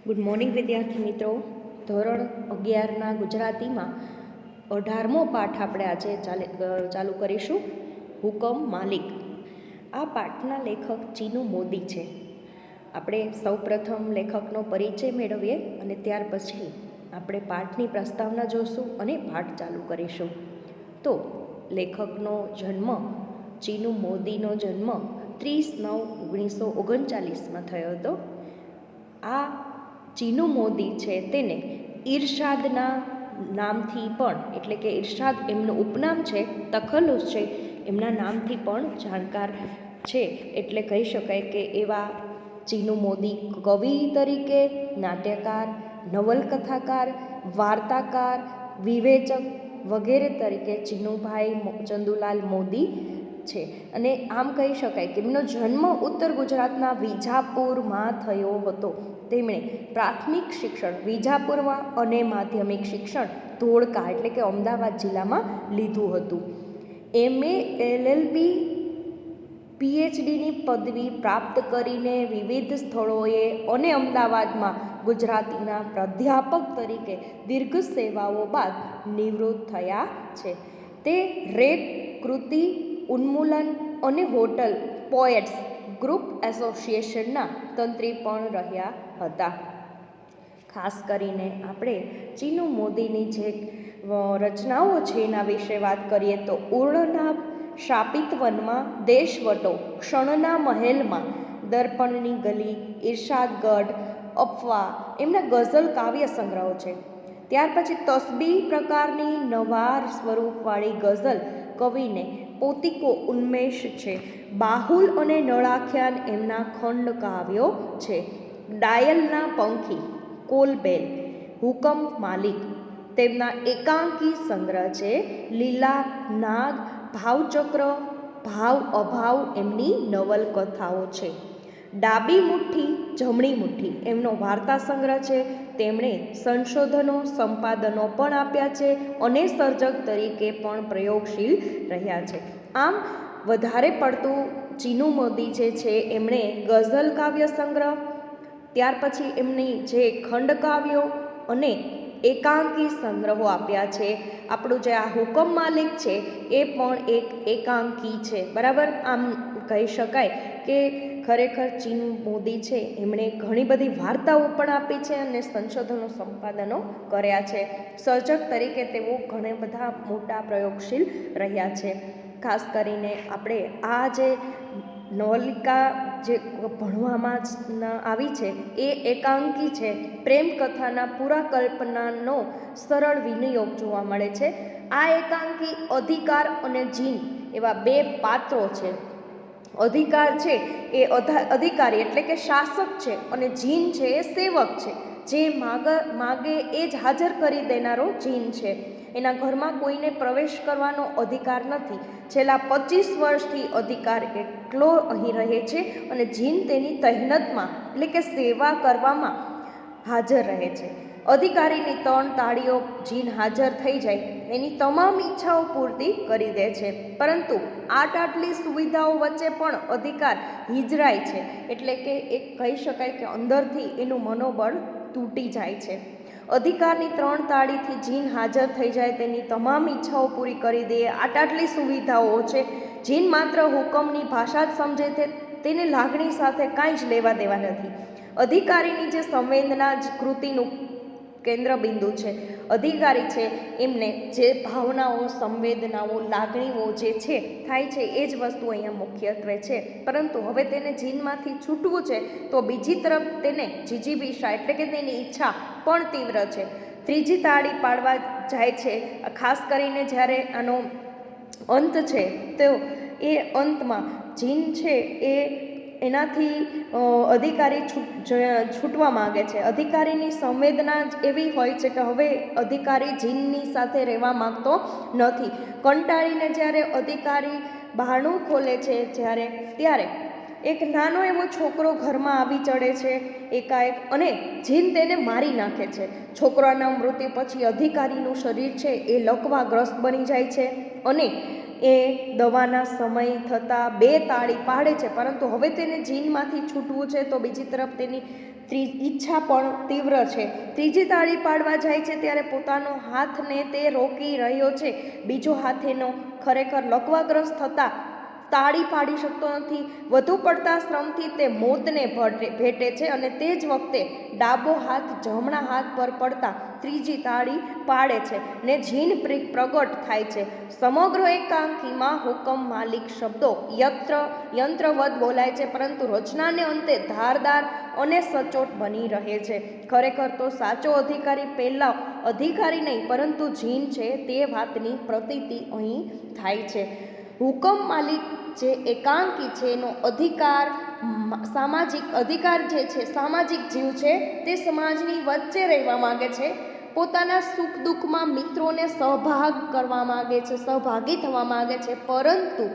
Good morning વિદ્યાર્થી મિત્રો. ધોરણ 11ના ગુજરાતીમાં 18મો પાઠ આપણે આજે ચાલુ કરીશું. હુકમ માલિક. આ પાઠના લેખક ચીનુ મોદી છે. આપણે સૌપ્રથમ લેખકનો પરિચય મેળવીએ અને ત્યાર પછી આપણે પાઠની પ્રસ્તાવના જોઈશું અને પાઠ ચાલુ કરીશું. તો લેખકનો જન્મ, ચીનુ મોદીનો જન્મ 30/9/1939માં થયો હતો. આ ચીનુ મોદી છે તેને ઇરશાદના નામથી પણ, એટલે કે ઇરશાદ એમનું ઉપનામ છે, તખલ્લુસ છે, એમના નામથી પણ જાણકાર છે. એટલે કહી શકાય કે એવા ચીનુ મોદી કવિ તરીકે, નાટ્યકાર, નવલકથાકાર, વાર્તાકાર, વિવેચક વગેરે તરીકે ચીનુભાઈ ચંદુલાલ મોદી છે. અને આમ કહી શકાય કે એમનો જન્મ ઉત્તર ગુજરાતના વિજાપુરમાં થયો હતો. તેમણે પ્રાથમિક શિક્ષણ વિજાપુરમાં અને માધ્યમિક શિક્ષણ ધોળકા એટલે કે અમદાવાદ જિલ્લામાં લીધું હતું. MA LLB PhDની પદવી પ્રાપ્ત કરીને વિવિધ સ્થળોએ અને અમદાવાદમાં ગુજરાતીના પ્રાધ્યાપક તરીકે દીર્ઘ સેવાઓ બાદ નિવૃત્ત થયા છે. તે રેક કૃતિ ઉન્મૂલન અને હોટલ પોએટ્સ ગ્રુપ એસોસિએશનના તંત્રી પણ રહ્યા હતા. ખાસ કરીને આપણે ચીનુ મોદીની જે રચનાઓ છે એના વિશે વાત કરીએ તો ઉર્ણના શાપિત વનમાં, દેશવટો, ક્ષણના મહેલમાં, દર્પણની ગલી, ઇરશાદગઢ, અફવા એમના ગઝલ કાવ્ય સંગ્રહો છે. ત્યાર પછી તસ્બીહ પ્રકારની નવા સ્વરૂપવાળી ગઝલ કવિને પોતિકો ઉન્મેષ છે. બાહુલ અને નળાખ્યાન એમના ખંડ કાવ્યો છે. ડાયલના પંખી, કોલબેલ, હુકમ માલિક તેમના એકાંકી સંગ્રહ છે. લીલા નાગ, ભાવચક્ર, ભાવ અભાવ એમની નવલકથાઓ છે. ડાબી મુઠ્ઠી જમણી મુઠ્ઠી એમનો વાર્તા સંગ્રહ છે. તેમણે સંશોધનો, સંપાદનો પણ આપ્યા છે અને સર્જક તરીકે પણ પ્રયોગશીલ રહ્યા છે. આમ વધારે પડતું ચીનુ મોદી જે છે એમણે ગઝલ કાવ્ય સંગ્રહ, ત્યાર પછી એમની જે ખંડકાવ્યો અને એકાંકી સંગ્રહો આપ્યા છે. આપણું જે આ હુકમ માલિક છે એ પણ એક એકાંકી છે, બરાબર. આમ કહી શકાય કે ખરેખર ચીનુ મોદી છે એમણે ઘણી બધી વાર્તાઓ પણ આપી છે અને સંશોધનો, સંપાદનો કર્યા છે. સર્જક તરીકે તેઓ ઘણા બધા મોટા પ્રયોગશીલ રહ્યા છે. ખાસ કરીને આપણે આ જે નવલિકા જે ભણવામાં આવી છે એ એકાંકી છે. પ્રેમકથાના પૂરા કલ્પનાનો સરળ વિનિયોગ જોવા મળે છે. આ એકાંકી અધિકાર અને જીન એવા બે પાત્રો છે. અધિકાર છે એ અધિકારી એટલે કે શાસક છે અને જીન છે એ સેવક છે. જે માગે એ જ હાજર કરી દેનારો જીન છે. એના ઘરમાં કોઈને પ્રવેશ કરવાનો અધિકાર નથી. છેલ્લા 25 વર્ષથી અધિકાર એટલો અહીં રહે છે અને જીન તેની તહેનતમાં એટલે કે સેવા કરવામાં હાજર રહે છે. અધિકારીની 3 તાળીઓ જીન હાજર થઈ જાય એની તમામ ઈચ્છાઓ પૂર્તિ કરી દે છે. પરંતુ આટલી સુવિધાઓ વચ્ચે પણ અધિકાર હિજરાય છે. એટલે કે એક કહી શકાય કે અંદરથી એનું મનોબળ તૂટી જાય છે. અધિકારની 3 તાળીથી જીન હાજર થઈ જાય, તેની તમામ ઈચ્છાઓ પૂરી કરી દે, આટલી સુવિધાઓ છે. જીન માત્ર હુકમની ભાષા જ સમજે છે, તેને લાગણી સાથે કાંઈ જ લેવા દેવા નથી. અધિકારીની જે સંવેદના જ કૃતિનું કેન્દ્રબિંદુ છે. અધિકારી છે એમને જે ભાવનાઓ, સંવેદનાઓ, લાગણીઓ જે છે થાય છે એ જ વસ્તુ અહીંયા મુખ્યત્વે છે. પરંતુ હવે તેને જીનમાંથી છૂટવું છે તો બીજી તરફ તેને જીજીવિષા એટલે કે તેની ઈચ્છા પણ તીવ્ર છે. ત્રીજી તાળી પાડવા જાય છે. ખાસ કરીને જ્યારે આનો અંત છે તો એ અંતમાં જીન છે એ એનાથી અધિકારી છૂટવા માગે છે. અધિકારીની સંવેદના જ એવી હોય છે કે હવે અધિકારી જીનની સાથે રહેવા માગતો નથી. કંટાળીને જ્યારે અધિકારી બહારણું ખોલે છે ત્યારે એક નાનો એવો છોકરો ઘરમાં આવી ચડે છે એકાએક અને જીન તેને મારી નાખે છે. છોકરાના મૃત્યુ પછી અધિકારીનું શરીર છે એ લકવાગ્રસ્ત બની જાય છે અને એ દવાના સમય થતાં 2 તાળી પાડે છે. પરંતુ હવે તેને જીનમાંથી છૂટવું છે તો બીજી તરફ તેની ઈચ્છા પણ તીવ્ર છે. ત્રીજી તાળી પાડવા જાય છે ત્યારે પોતાનો હાથને તે રોકી રહ્યો છે. બીજો હાથ એનો ખરેખર લકવાગ્રસ્ત થતાં તાળી પાડી શકતો નથી. વધુ પડતા શ્રમથી તે મોતને ભેટે છે અને તે જ વખતે ડાબો હાથ જમણા હાથ પર પડતા ત્રીજી તાળી પાડે છે ને જીન પ્રગટ થાય છે. સમગ્ર એકાંકીમાં હુકમ માલિક શબ્દો યંત્રવત બોલાય છે, પરંતુ રચનાને અંતે ધારદાર અને સચોટ બની રહે છે. ખરેખર તો સાચો અધિકારી પહેલા અધિકારી નહીં પરંતુ જીન છે તે વાતની પ્રતીતિ અહીં થાય છે. હુકમ માલિક જે એકાંકી છે એનો અધિકાર જે છે સામાજિક જીવ છે. તે સમાજની વચ્ચે રહેવા માગે છે. પોતાના સુખ દુઃખમાં મિત્રોને સહભાગી થવા માગે છે, પરંતુ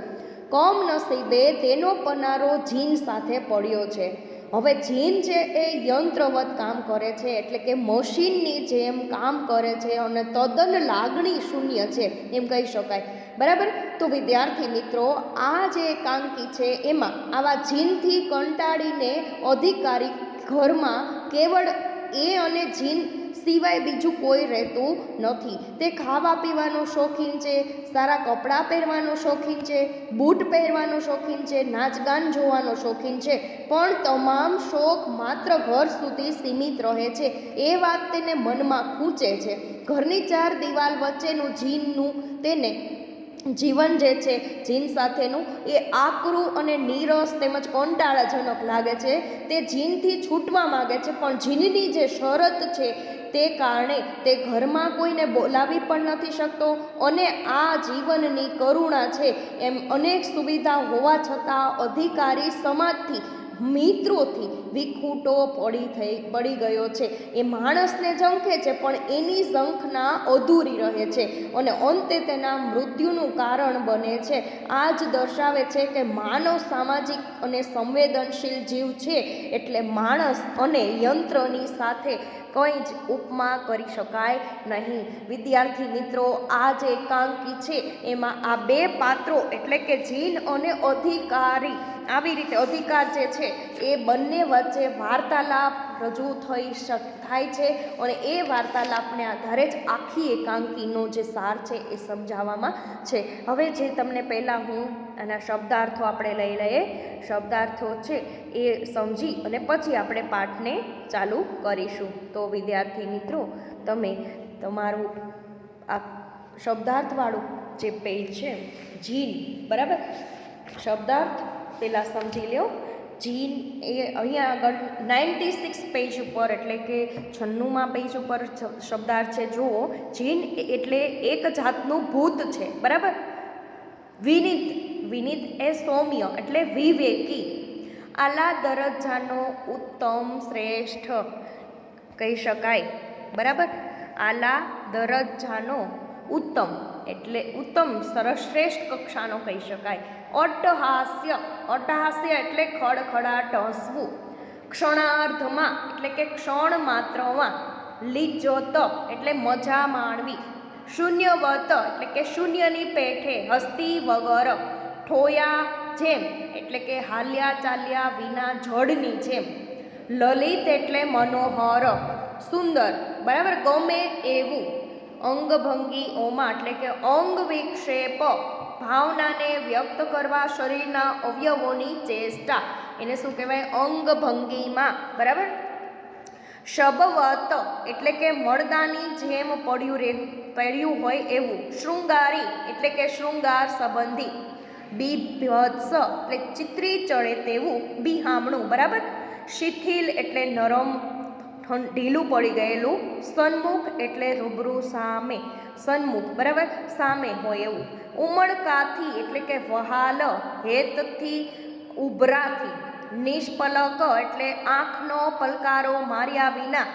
કમનસીબે તેનો પનારો જીન સાથે પડ્યો છે. હવે જીન છે એ યંત્રવત કામ કરે છે, એટલે કે મશીનની જેમ કામ કરે છે અને તદ્દન લાગણી શૂન્ય છે એમ કહી શકાય. બરાબર. તો વિદ્યાર્થી મિત્રો, આ જે એકાંકી છે એમાં આવા જીનથી કંટાળીને અધિકારી ઘરમાં કેવળ એ અને જીન સિવાય બીજું કોઈ રહેતું નથી. તે ખાવા પીવાનો શોખીન છે, સારા કપડાં પહેરવાનો શોખીન છે, બૂટ પહેરવાનો શોખીન છે, નાચગાન જોવાનો શોખીન છે, પણ તમામ શોખ માત્ર ઘર સુધી સીમિત રહે છે એ વાત તેને મનમાં ખૂંચે છે. ઘરની ચાર દિવાલ વચ્ચેનું જીનનું તેને જીવન જે છે જીન સાથેનું એ આકરું અને નીરસ તેમજ કંટાળાજનક લાગે છે. તે જીનથી છૂટવા માગે છે, પણ જીનની જે શરત છે તે કારણે તે ઘરમાં કોઈને બોલાવી પણ નથી શકતો અને આ જીવનની કરુણા છે એમ અનેક સુવિધા હોવા છતાં અધિકારી સમાજથી મિત્રોથી વિખૂટો પડી ગયો છે. એ માણસને ઝંખે છે પણ એની ઝંખના અધૂરી રહે છે અને અંતે તેના મૃત્યુનું કારણ બને છે. આ જ દર્શાવે છે કે માનવ સામાજિક અને સંવેદનશીલ જીવ છે, એટલે માણસ અને યંત્રની સાથે કંઈ જ ઉપમા કરી શકાય નહીં. વિદ્યાર્થી મિત્રો, આ જે એકાંકી છે એમાં આ બે પાત્રો એટલે કે જીન અને અધિકારી, આવી રીતે અધિકાર જે છે એ બંને વચ્ચે વાર્તાલાપ રજૂ થાય છે અને એ વાર્તાલાપને આધારે જ આખી એકાંકીનો જે સાર છે એ સમજાવવામાં છે. હવે જે તમને પહેલાં હું આના શબ્દાર્થો આપણે લઈ લઈએ. શબ્દાર્થો છે એ સમજી અને પછી આપણે પાઠને ચાલુ કરીશું. તો વિદ્યાર્થી મિત્રો, તમે તમારું આ શબ્દાર્થવાળું જે પેજ છે જીન, બરાબર, શબ્દાર્થ પહેલાં સમજી લો. જીન એ અહીંયા આગળ 96 પેજ ઉપર એટલે કે 96માં પેજ ઉપર શબ્દાર્થ છે. જુઓ, જીન એટલે એક જાતનું ભૂત છે, બરાબર. વિનીત એ સૌમ્ય એટલે વિવેકી. આલા દરજ્જાનો ઉત્તમ શ્રેષ્ઠ કહી શકાય, બરાબર. આલા દરજ્જાનો ઉત્તમ એટલે ઉત્તમ સરસ શ્રેષ્ઠ કક્ષાનો કહી શકાય. અટ્ટહાસ્ય એટલે ખડખડાટ હસવું. ક્ષણાર્ધમાં એટલે કે ક્ષણ માત્રમાં. લિજ્જત એટલે મજા માણવી. શૂન્યવત એટલે કે શૂન્યની પેઠે, હસ્તી વગર. ઠોયા જેમ એટલે કે હાલ્યા ચાલ્યા વિના જળની જેમ. લલિત એટલે મનોહર, સુંદર, બરાબર, ગમે એવું. અંગભંગીઓમાં એટલે કે અંગ વિક્ષેપ, ભાવનાને વ્યક્ત કરવા શરીરના અવયવોની ચેષ્ટા, એને શું કહેવાય? અંગભંગીમાં, બરાબર. શબવત એટલે કે મળદાની જેમ પડ્યું હોય એવું. શૃંગારી એટલે કે શૃંગાર સંબંધી. બીભત્સ એટલે ચિત્રી ચડે તેવું, બિહામણું, બરાબર. શિથિલ એટલે નરમ, ઢીલું પડી ગયેલું. સન્મુખ એટલે રૂબરૂ, સામે, સન્મુખ, બરાબર, સામે હોય એવું. ઉમળકાથી એટલે કે વહાલ, હેતથી, ઉભરાથી. નિષ્પલક એટલે આંખનો પલકારો માર્યા વિના.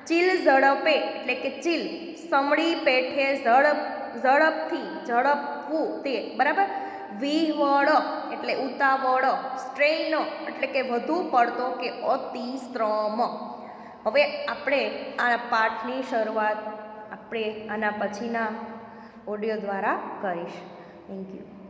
ચીલ ઝડપે એટલે કે ચીલ, સમળી પેઠે, ઝડપથી, ઝડપવું તે, બરાબર. વિહવળ એટલે ઉતાવળ. સ્ટ્રેઇન એટલે કે વધુ પડતો કે અતિ શ્રમ. હવે આપણે આ પાઠની શરૂઆત આપણે આના પછીના ઓડિયો દ્વારા કરીશ. Thank you.